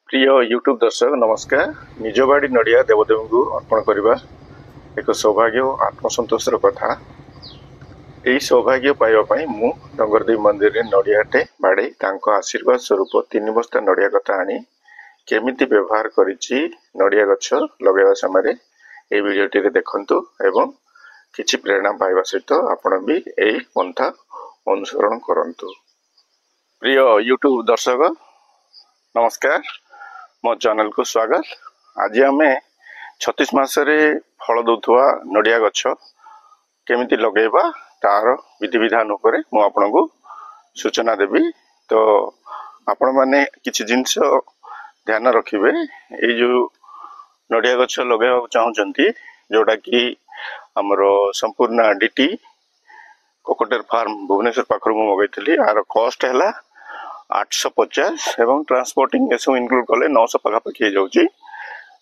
प्रिय यूट्यूब दर्शक नमस्कार। निज बाड़ी नड़िया देवदेव को अर्पण करने एक सौभाग्य और आत्मसंतोषर कथा। यही सौभाग्य पाइबापी मु डंगरदेव मंदिर में नड़ियाटे बाड़े आशीर्वाद स्वरूप 3 बस्ता नड़िया कथा आनी केमिति व्यवहार करिछि नड़िया गछ लगेवा समय ये वीडियोटी देखंतु एवं किछि प्रेरणा पाइबा सहित आपण भी यही पंथा अनुसरण करंतु। प्रिय यूट्यूब दर्शक नमस्कार, मो चैनल को स्वागत। आज आम 36 मासरे फल दौथुवा नड़िया गछ केमिति लगेबा तार विधि विधान उपरे मु आपनको सूचना देबी। तो आपण माने किछि जिंस ध्यान रखिबे। ए जो नड़िया गछ लगेबा चाहउचंती जोटा कि हमरो संपूर्ण डीटी कोकोटेर फार्म भुवनेश्वर पाखरु मु मगैथिली। आर कॉस्ट हैला 850 एवं ट्रांसपोर्टिंग एसो इनक्लूड कले 900 पाखापाखि हो जाउची।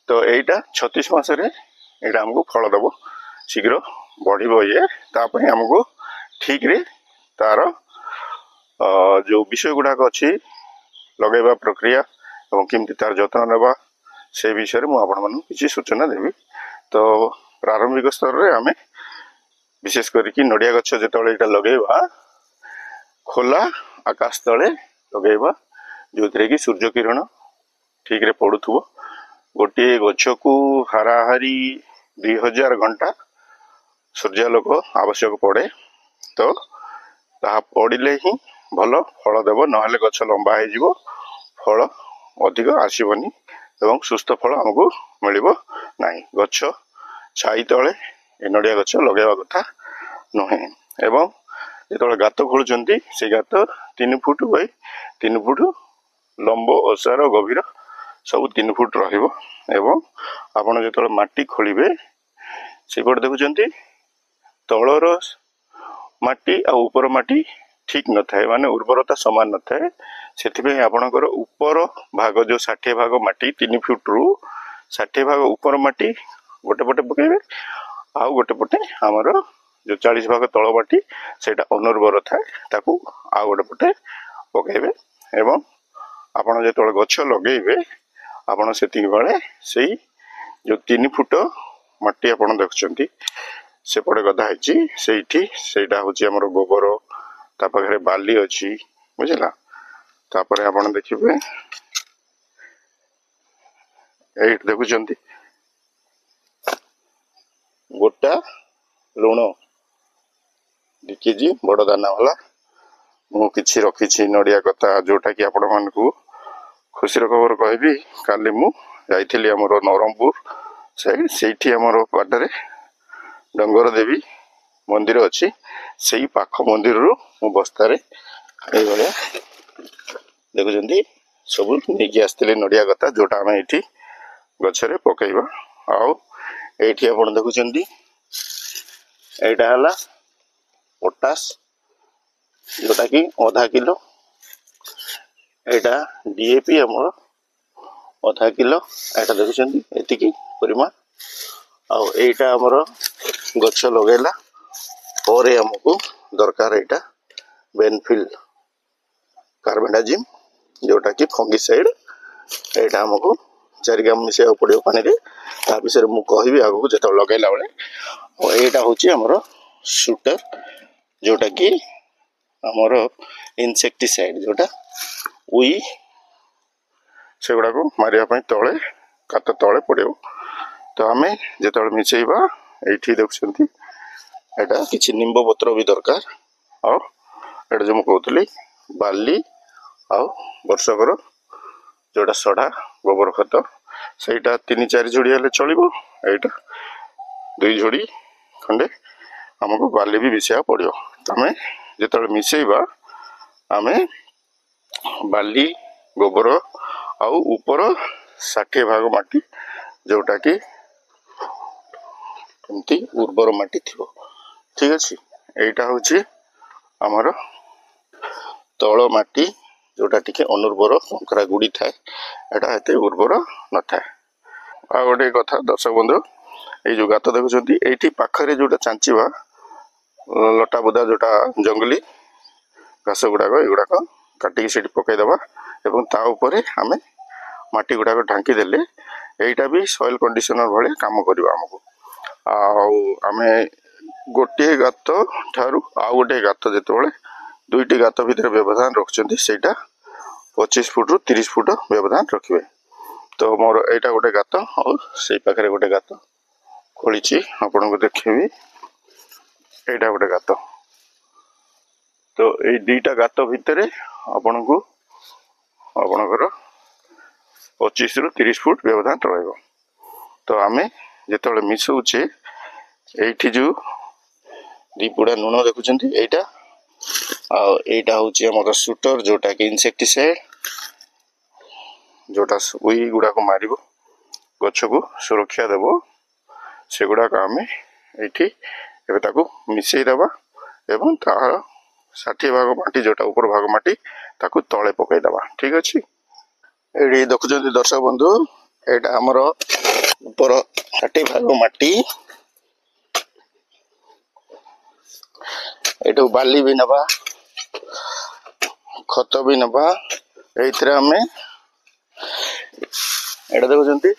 तो एटा 36 मासरे एटा हमको फल दबो, शीघ्र बढ़िबो। ये तापय हमको ठीक रे तार जो विषय गुडाक अछि लगेबा प्रक्रिया एवं केमति तार जतन नेबा से विषय रे मु आपण मानु किछि सूचना देबी। तो प्रारंभिक स्तर रे हमें विशेष करिकि नड़िया गछ जेतले एटा लगेबा खोला आकाश तले लगेबा जो कि सूर्य किरण ठीक रे पड़ुथबो। गोटे गछ को हाराहारी 2000 घंटा सूर्यालोक आवश्यक पड़े। तो ताहा पड़िले ही भल फल देव, नहले गछ लंबा हो जिवो, फल अधिक आसीबनी एवं सुस्थ फल हमको मिलिबो नाही। गछ छाई तले ए नड़िया गछ लगेबा कथा नहे। एवं जेतले गात खोलुचंती से गात 3 फुट बाय 3 फुट लंब ओसार गभीर सब 3 फुट रहिबो। एवं आपण जेतले माटी खोलिबे से पट देखुचंती तळर माटी आ ऊपर माटी ठीक न थाए, माने उर्वरता समान न थाए। सेथिबे आपणकर ऊपर भाग जो 60 भाग माटी 3 फुट रु 60 भाग ऊपर माटी गोटे पटे पकेबे, आ गोटे पटे हमर जो 40 भाग तळ माटी सेटा अनुर्वर थाए ताकू आ गोटे पटे पकेबे। एवं आपण जेतले गछ लगेबे आपण सेतिक बेले सेही जो 3 फुट माटी आपण देखुचंती से पड़े गदा है सेटा हूँ आम गोबर, ता पाखे बाली अच्छी बुझला। तापर आपण देखिए ये देखुचंती गोटा लुण 2 केजी बड़ दाना वाला मु किछि रखी नड़िया कथा जोटा कि आपण मानकु खुशी खबर कहबी। काली मु जाइथिली हमर नवरंगपुर सेठी हमर पाटरे डंगर देवी मंदिर अच्छी से पाख मंदिर रु मु बस्तारे ए भलिया देखुचंती सब नेकी आस्थिले नड़िया कथा जोटा आम ये गछरे पकेइबा। आउ एठी आपण देखुचंती एटा हला पोटास जोटा कि आधा किलो, एटा डीएपी हमर आधा किलो, एटा देखुचंती एतिकी परिमाण। आउ एटा हमर गछ लगेला और हमको दरकार एटा बेनफिल कार्बेंडाजिम जोटा कि फंगिसाइड, एटा हमको 4 ग्राम मिसेया पड़ो पानी रे। ता विषय मु कहबी आगु जत लगेला बेले। और एटा होची हमर शूटर जोटा कि हमर इंसेक्टिसाइड जोटा उई से गुडा को मारिया पई तळे कात तळे पड़ो। तो आमे जेतले मिसेइबा एठी देखुचंती एटा किछि निंब पत्र भी दरकार। और एटा जो मु कहतली बाली आ वर्षकर जोटा सड़ा गोबर खत सेटा 3-4 जोड़ी हेले चलिबो। एटा 2 जोड़ी खंडे हमको बाली भी मिसेया पड़ो। तमे जेतले मिसेइबा आमे बाली गोबर आ ऊपर 60 भाग माटी जोटा कि एमती उर्वर माटी थिबो। ठीक अच्छे, एटा हूँ आमर तल माटी जोटा टिके अनुर्वर कंकरा गुड़ी थाए, एटा एते उर्वर न थाए। आ गोटे कथा दर्शक बंधु, ये जो गात देखुचंती एठी पाखरे जोटा चांचीबा लटा बुदा जोटा जंगली घास गुड़ाक एगुड़ाक काटिकी सेठी पकईदबा एवं ता उपरे आमे माटी गुड़ाक ढांकी देले एटा भी सॉइल कंडीशनर भले काम करियो हमको। आमे गोटे गात ठारू आ गोटे गात जेतबेले दुईटी गात भितर व्यवधान रखछन्ती सेटा 25 फुट रु 30 फुट व्यवधान रखिबे। तो मोर एटा गोटे गात और सेई पाखरे गोटे गात खोलिछि आपन को देखिबी। एटा गोटे गात तो ए दुईटा गात भितर आपन को आपनकर 25 रु 30 फुट व्यवधान रहइबो। तो आमे जेतबेले मिसौछे एठी जो दीपुड़ा नुण देखुछन्ती एटा आ एटा होछि हमर शूटर जोटा कि इंसेक्टिसाइड जोटा उई गुडा को मारिबो गछ को सुरक्षा देबो सेगुडा का आमे एठी एबे ताको मिसई देबा एवं तार 60 भाग माटी जोटा ऊपर भाग माटी ताको तळे पकई देबा। ठीक अछि। एडी देखुछन्ती दर्शक बंधु एटा हमर ऊपर 60 भाग माटी एटू बाली भी नबा खत भी नबा एइथरे हमें एटा देखुछन्ती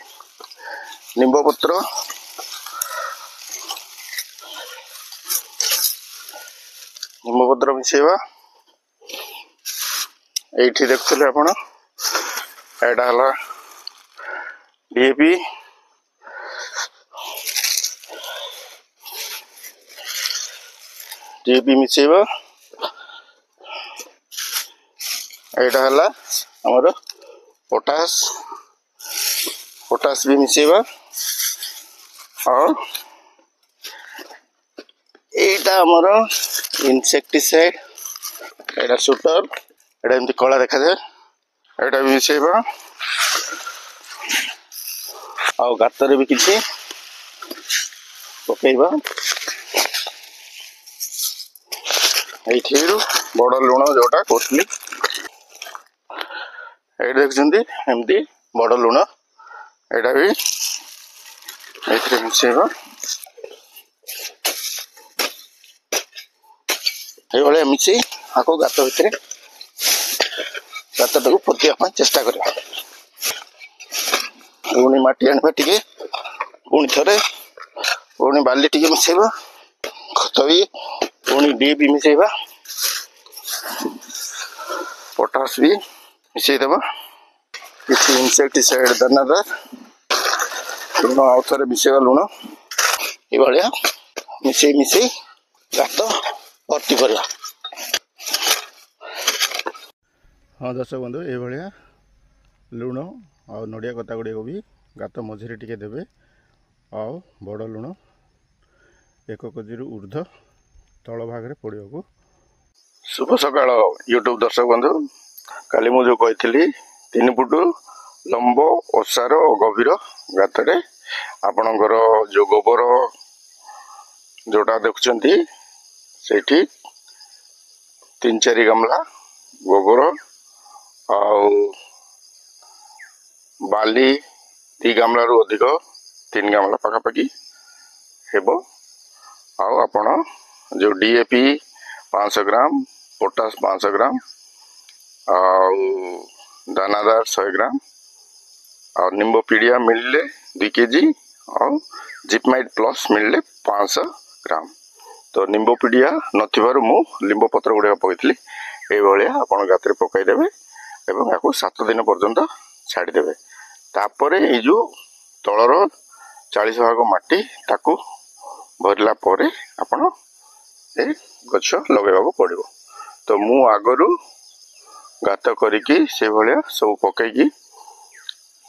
निम्ब पत्र मिसेबा एठी देखुले आपण एटा हला डीएपी मिसेबा एटा हला हमर पोटास भी मिसेबा और एटा हमर इंसेक्टिसाइड एटा शूटर एटा एमती कला देखा जाए एटा भी मिसेबा आ गातर भी किछि पकेइबा एठिरु बड़ लुण जोटा कोसली एटा देखछन्ती एमती बड़ लुण एटा भी एथरे मिसेबा ए भले मिसे आको गात भितरे गातटा को पोतिया चेष्टा करबा। पुणी माटी आनबा टिके पुणी थरे पुणी बाली टिके मिसेबा खत भी पुणी डीएपी मिसेबा पोटास भी मिसेई देबा किछि इंसेक्टिसाइड दानादार लुण आउ थरे मिसेबा लुण ए भलिया मिसेई गात भर्ती करबा। हाँ दर्शक बंधु ये भाया लुण आ नड़िया कता गुड़िया भी गात मझे टिके देवे आउ बड़ लुण 1 केजी ऊर्ध्व तल भाग पड़ा। शुभ सकाळ यूट्यूब दर्शक बंधु काली मु जो कही 3 फुट लंब ओसार और गभीर गाତରେ आपणकर जो गोबर जोटा देखुंती सेठी 3-4 गामला गोबर आउ बाली 2 गामला रु अधिक 3 गामला पाखापाखि हेबो आउ आपण जो डीएपी 500 ग्राम पोटास 500 ग्राम आउ दानादार 100 ग्राम और निम्बोपीडिया मिलले 2 केजी और जिपमाइट प्लस मिलले 500 ग्राम। तो निम्बोपीडिया नथिबारु मु लिंब पत्र गुडा पकईली ए भलिया आपण गाତରେ पकाई देबे एवं याको 7 दिन पर्यंत छाड़ी देबे। तापरे ए जो तळर 40 भाग माटी ताकू भरला परे आपण ए गछ लगाइबाको पड़िबो। तो मु आगरु गात करिकी से भलिया सब पकईकी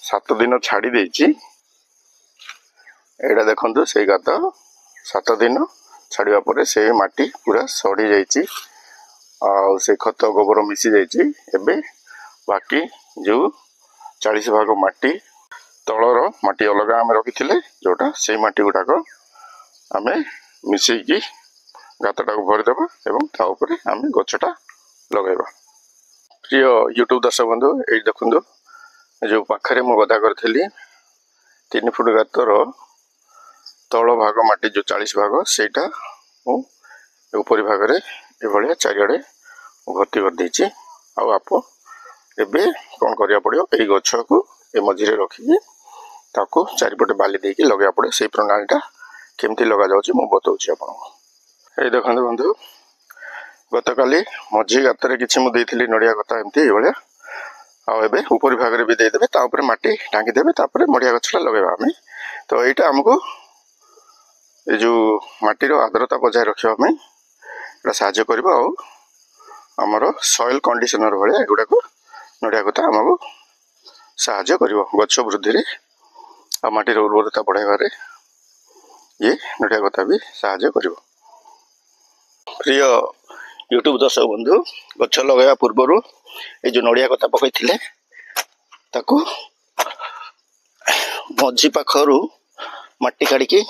7 दिन छाड़ी देछि। एडा देखंतु से गात 7 दिन छाड़िबा परे से माटी पूरा सड़ी जाइछि आ से खत गोबर मिसी जाइछि। एबे बाकी जो 40 भाग माटी तळर माटी अलग आम रखिथिले जोटा से माटी गुडाक आमे मिसेकी गातटा को भरि देबा एवं ता ऊपर आमे गछटा लगाइबा। प्रिय यूट्यूब दर्शक बंधु ए देखंतु जो पाखरे मु गदा करथिली 3 फुट गातर तळ भाग माटी जो 40 भाग सेटा मु ऊपरी भाग रे ए भलिया चारियाडे भर्ती कर देछि। आ आप एबे कोन करिया पड़ियो ए गछ को ए मझिरे रखिकी ताको चारिपटे बाली देकी लगे पड़े से प्रणालीटा केमती लगा जाउची मु बताउची आपनको। ए देखंतु बंधु गत काली मझी गातरे किछि मु देइथिली नडिया गता एमती ए भलिया आ एबे ऊपर भाग रे भी दे देबे ता ऊपर माटी टांगी देबे तापर नडिया गछटा लगेबा हमें। तो एटा हमको ए जो माटी रो आर्द्रता बजाय रखिबा में एटा सहायता करबा आ हमर सॉइल कंडीशनर भलिया एगुडा को नडिया गता हमको सहायता करिवो गछ वृद्धि रे आ माटी रो उर्वरता बढ़ाइबा रे ये नडिया गता भी सहायता करिवो। प्रिय यूट्यूब दर्शक बंधु गछ लगाया पूर्व ये जो नडिया गता पकईथिले ताकू मझी पाखरु माटी काढ़ी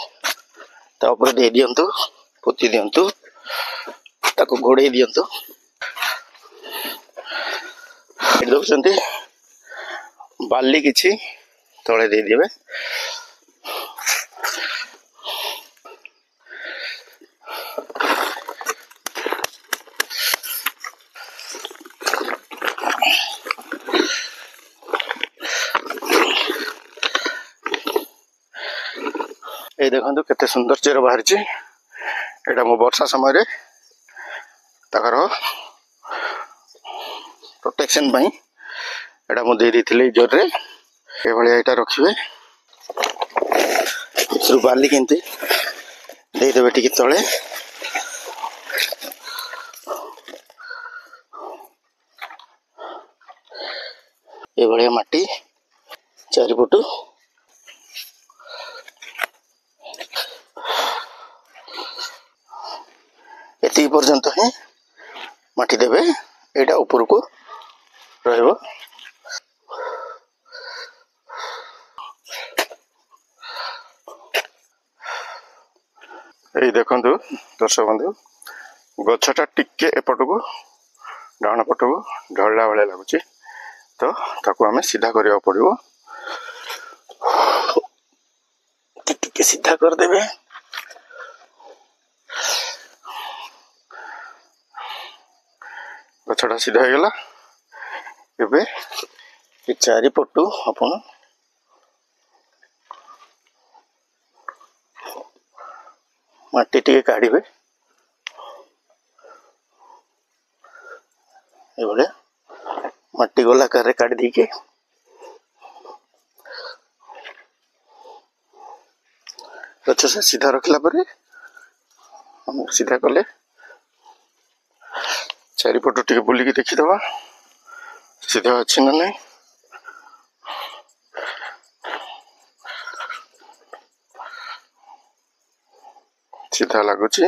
ता ऊपर दे दियंतु पोती दियंतु ताकू घोड़े दियंतु। देखुଛନ୍ତି बाली किछि तळे दे दिबे ये देखो केते सुंदर चेर बाहर एटा मो वर्षा समय रे ताकर प्रोटेक्शन पाई एटा मो दे देथिले जोर रे ए भलिया एटा रखिबे इथरु बाली केंती दे देबे टिके तळे ए भलिया माटी चारिपटु एति पर्यंत ही माटी देबे एटा ऊपर को रहबो। ए देखंतु दर्शक बंधु गछटा टिके एपट को डाण पट को ढळला वाले लागुची तो ताको हमें सीधा करिया पड़िबो टिके सीधा कर देबे। गछटा सीधा हो गला एबे ये चारिपटु अपन माटी टिके काढ़िबे ए भलिया माटी गोलाकार रे काढ़ी देके गछ से सीधा रखला परे हम सीधा कले चारिपटो टिके बुलिकी देखिदबा सीधा अच्छी ना नहीं। सीधा लगुची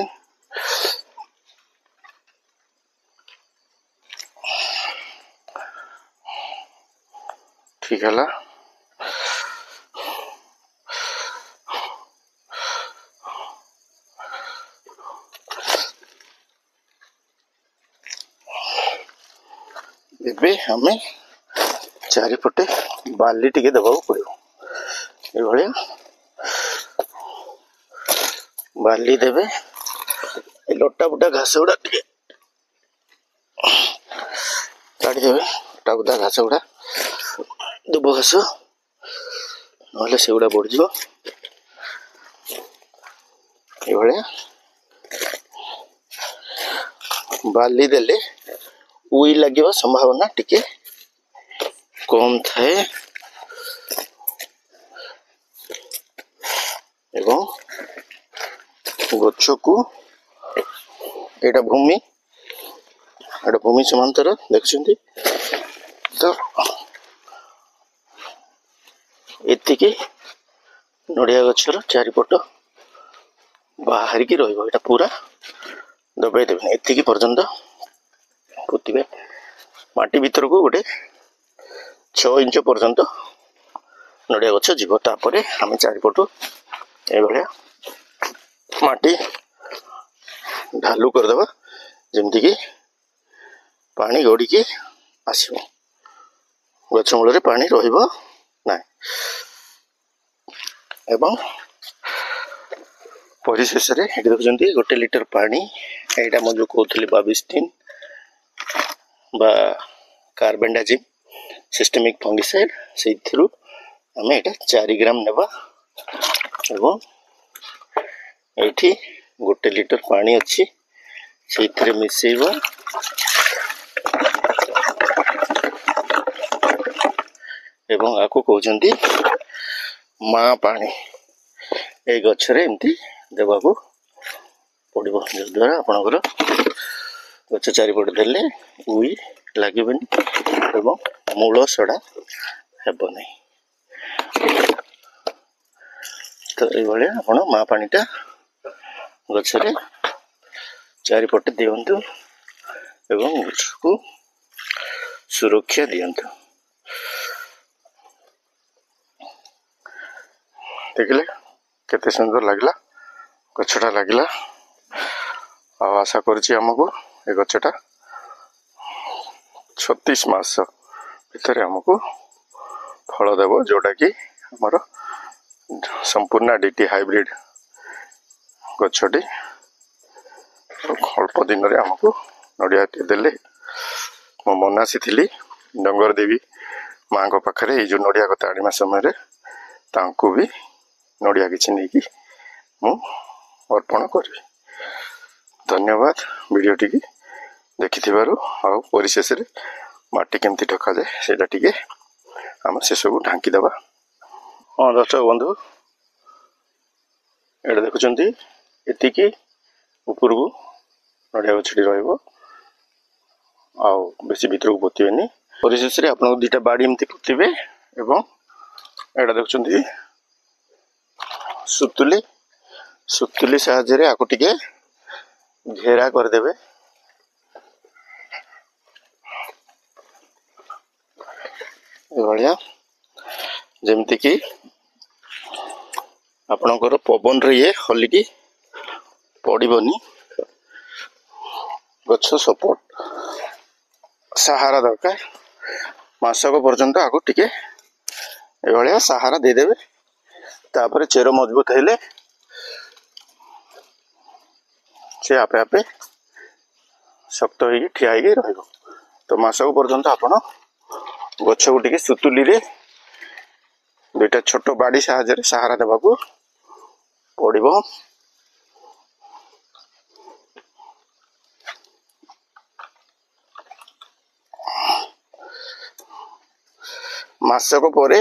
ठीक है। एबे हमें चारिपटे बाली टिके देबा पड़ो ए भलिया बाली देबे ए लटा बुटा घास गुड़ा टिके काटी देबे लटा बुटा घास गुड़ा दुब घास नहले से गुड़ा बढ़ जिवो ए भलिया बाली देले उई लगे संभावना टिके कम थाए एवं गछ को एटा भूमि समांतर देखुଛନ୍ତି तो एतिकी नडिया गछर चारिपट बाहर की रहिबो एटा पूरा दबाई देबे एतिकी पर्यंत पोतिबे माटी भीतर को गोटे 6 इंच पर्यंत नडिया गछ जीव तापरे हम चारिपटु ए भलिया माटी ढालू कर देबा जेमति कि पानी गड़ी के आसीबो गछ मूल रे पानी रहिबो ना एवं परिशेष रे एठी देखुଛନ୍ତି 1 लिटर पानी एटा म जो कहथली 22 दिन बा कार्बेंडाजिम सिस्टेमिक फंगिसाइड से आम ये 4 ग्राम नेबा एवं ये 1 लिटर पानी अच्छी से मिसेबा एवं आपको कहते माँ पानी ये गच्छरे एमती देवाको पड़ो जद्वारा आपणकर गच चारिपटे देले उई लगे एवं मूल सड़ा हेब नहीं। तो ये आप माँ पानीटा गच्छरे चारिपटे दिंतु एवं गछ को सुरक्षा दिंतु। देखिले केते सुंदर लगला गछटा लगला। आशा करछि हमको ये गछटा 36 मास भितर हमको फल देव जोटा कि हमर संपूर्ण डीटी हाइब्रिड गछटी अल्प दिन रे हमको नड़िया देले। मो मनासी थी डंगर देवी माँ को पाखरे ये जो नड़िया कथा आनिमा समय तांको भी नड़िया किछि नहीं कि मु अर्पण करी। धन्यवाद वीडियोटी की देखि परिशेष माटी केमती ढका जाए सेटा टिके आम शेष को ढांकी देवा। हाँ दर्शक बंधु ये देखुंत एतिकी ऊपर को नड़िया गछटी रहिबो बेसी भीतर को पोतेनि। परिशेष आप 2टा बाड़ी एमती पोतिबे एवं एटा देखुंत सुतुली सुतुली साहाय्य आपको टिके घेरा करदेवे। जमती कि आपणकर पवन रे ये हलिकी पड़बनी गछ सपोर्ट सहारा दरकार मासक पर्यंत आगु टिके ए सहारा देदेवे। तापर चेर मजबूत हेले से आपे आपे शक्त हो ठिया रहिबो। तो मासक पर्यंत आपण गछ को टिके सुतुली रे 2टा छोट बाड़ी साहाय्य सहारा देवा को पड़ो। मासक परे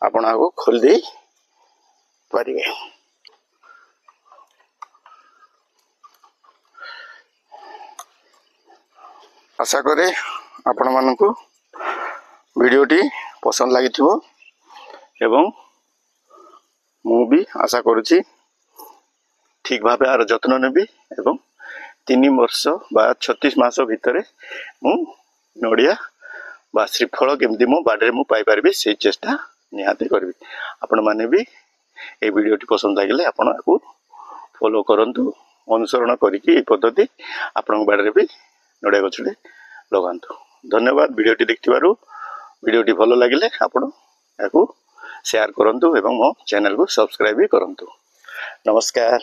आपण आगो खोल दे पारिबे। आशा करे आपण मानकु वीडियोटी पसंद लगी एवं मु भी आशा करुच्ची ठीक भाव यार जत्न नेबी एवं 3 वर्ष बा 36 मास भितर मु नड़िया बा श्रीफल केमती मो बाड़े मु पाई पारिबे से चेष्टा निहाती करबी। आपण माने भी ए वीडियोटी पसंद लगे आपण आकु फॉलो करंतु अनुसरण करिकी ए पद्धति आपण बाड़े भी नड़िया गछटे लगांतु। धन्यवाद वीडियोटी देखिबारु। वीडियोटी भलो लगिले आपण याकु शेयर करंतु एवं मो चैनल को सब्सक्राइब भी करंतु। नमस्कार।